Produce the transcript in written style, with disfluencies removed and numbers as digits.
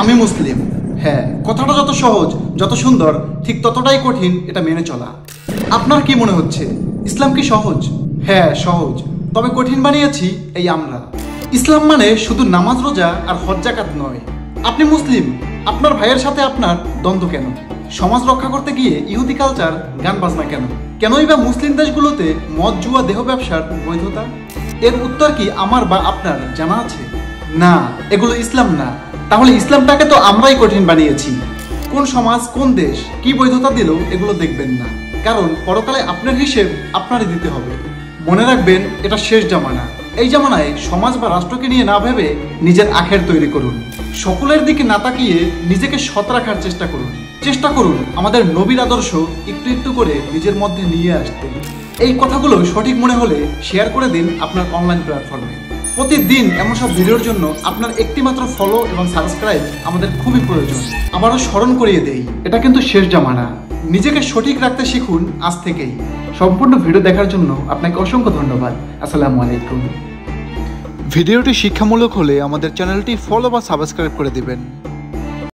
আমি মুসলিম। হ্যাঁ, কথাটা যত সহজ, যত সুন্দর, ঠিক ততটাই কঠিন এটা মেনে চলা। আপনার কি মনে হচ্ছে ইসলাম কি সহজ? হ্যাঁ সহজ, তবে কঠিন বানিয়েছি এই আমরা। ইসলাম মানে শুধু নামাজ রোজা আর হজ যাকাত নয়। আপনি মুসলিম, আপনার ভাইয়ের সাথে আপনার দ্বন্দ্ব কেন? সমাজ রক্ষা করতে গিয়ে ইহুদি কালচার, গান বাজনা কেন? কেনই বা মুসলিম দেশগুলোতে মদ জুয়া দেহ ব্যবসার বৈধতা? এর উত্তর কি আমার বা আপনার জানা আছে? না, এগুলো ইসলাম না। তাহলে ইসলামটাকে তো আমরাই কঠিন বানিয়েছি। কোন সমাজ, কোন দেশ কি বৈধতা দিল এগুলো দেখবেন না, কারণ পরকালে আপনার হিসেব আপনারই দিতে হবে। মনে রাখবেন, এটা শেষ জামানা। এই জামানায় সমাজ বা রাষ্ট্রকে নিয়ে না ভেবে নিজের আখের তৈরি করুন। সকলের দিকে না তাকিয়ে নিজেকে সৎ রাখার চেষ্টা করুন। চেষ্টা করুন আমাদের নবীর আদর্শ একটু একটু করে নিজের মধ্যে নিয়ে আসতে। এই কথাগুলো সঠিক মনে হলে শেয়ার করে দিন আপনার অনলাইন প্ল্যাটফর্মে। প্রতিদিন এমন সব ভিডিওর জন্য আপনার একটি মাত্র ফলো এবং সাবস্ক্রাইব আমাদের খুবই প্রয়োজন। আবারও স্মরণ করিয়ে দেই, এটা কিন্তু শেষ জামানা। নিজেকে সঠিক রাখতে শিখুন আজ থেকেই। সম্পূর্ণ ভিডিও দেখার জন্য আপনাকে অসংখ্য ধন্যবাদ। আসসালামু আলাইকুম। ভিডিওটি শিক্ষামূলক হলে আমাদের চ্যানেলটি ফলো বা সাবস্ক্রাইব করে দিবেন।